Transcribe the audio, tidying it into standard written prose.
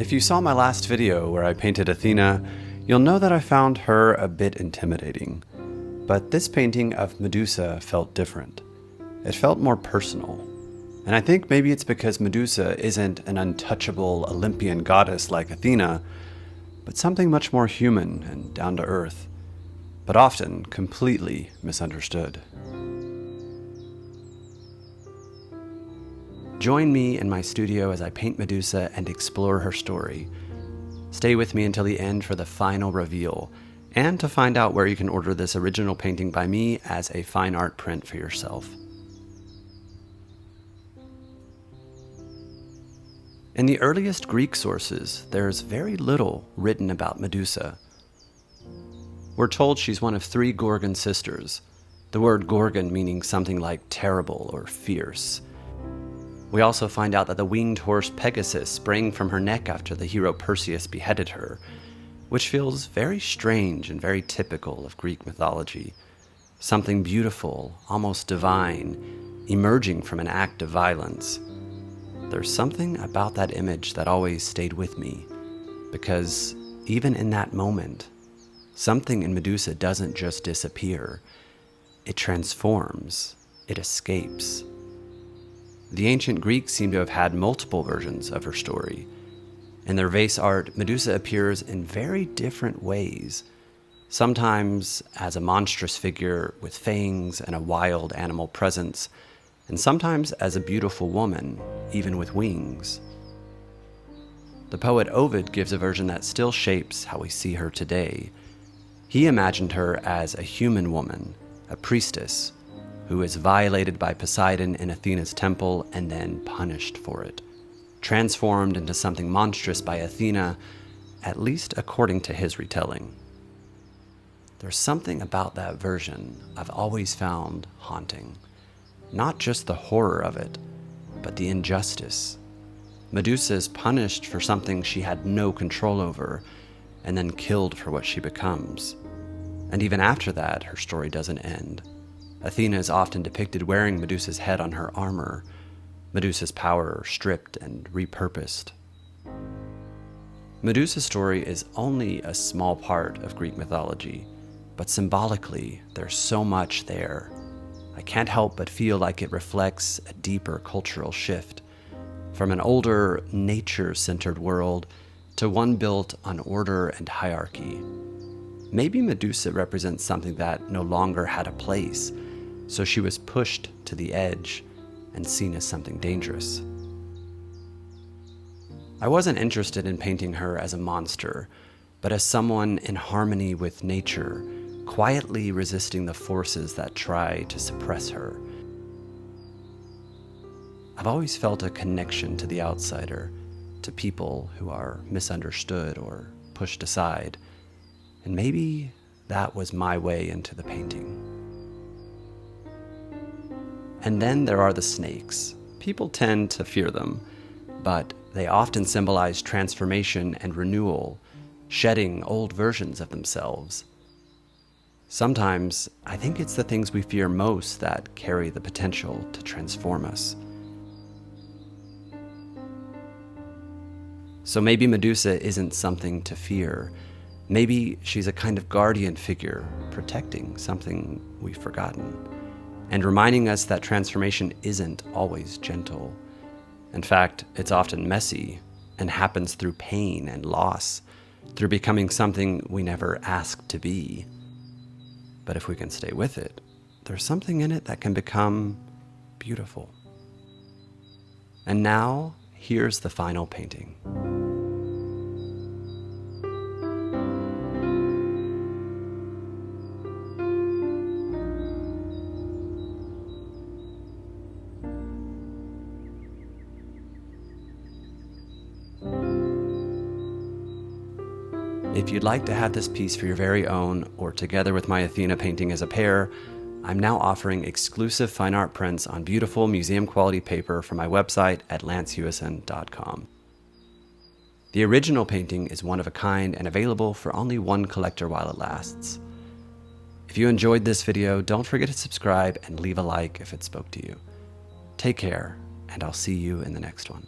If you saw my last video where I painted Athena, you'll know that I found her a bit intimidating. But this painting of Medusa felt different. It felt more personal. And I think maybe it's because Medusa isn't an untouchable Olympian goddess like Athena, but something much more human and down to earth, but often completely misunderstood. Join me in my studio as I paint Medusa and explore her story. Stay with me until the end for the final reveal, and to find out where you can order this original painting by me as a fine art print for yourself. In the earliest Greek sources, there's very little written about Medusa. We're told she's one of 3 Gorgon sisters, the word Gorgon meaning something like terrible or fierce. We also find out that the winged horse Pegasus sprang from her neck after the hero Perseus beheaded her, which feels very strange and very typical of Greek mythology. Something beautiful, almost divine, emerging from an act of violence. There's something about that image that always stayed with me, because even in that moment, something in Medusa doesn't just disappear. It transforms. It escapes. The ancient Greeks seem to have had multiple versions of her story. In their vase art, Medusa appears in very different ways, sometimes as a monstrous figure with fangs and a wild animal presence, and sometimes as a beautiful woman, even with wings. The poet Ovid gives a version that still shapes how we see her today. He imagined her as a human woman, a priestess, who is violated by Poseidon in Athena's temple and then punished for it, transformed into something monstrous by Athena, at least according to his retelling. There's something about that version I've always found haunting. Not just the horror of it, but the injustice. Medusa is punished for something she had no control over, and then killed for what she becomes. And even after that, her story doesn't end. Athena is often depicted wearing Medusa's head on her armor, Medusa's power stripped and repurposed. Medusa's story is only a small part of Greek mythology, but symbolically, there's so much there. I can't help but feel like it reflects a deeper cultural shift, from an older, nature-centered world to one built on order and hierarchy. Maybe Medusa represents something that no longer had a place, so she was pushed to the edge and seen as something dangerous. I wasn't interested in painting her as a monster, but as someone in harmony with nature, quietly resisting the forces that try to suppress her. I've always felt a connection to the outsider, to people who are misunderstood or pushed aside, and maybe that was my way into the painting. And then there are the snakes. People tend to fear them, but they often symbolize transformation and renewal, shedding old versions of themselves. Sometimes, I think it's the things we fear most that carry the potential to transform us. So maybe Medusa isn't something to fear. Maybe she's a kind of guardian figure, protecting something we've forgotten, and reminding us that transformation isn't always gentle. In fact, it's often messy and happens through pain and loss, through becoming something we never asked to be. But if we can stay with it, there's something in it that can become beautiful. And now, here's the final painting. If you'd like to have this piece for your very own, or together with my Athena painting as a pair, I'm now offering exclusive fine art prints on beautiful museum quality paper from my website at lancehewison.com. The original painting is one of a kind and available for only one collector while it lasts. If you enjoyed this video, don't forget to subscribe and leave a like if it spoke to you. Take care, and I'll see you in the next one.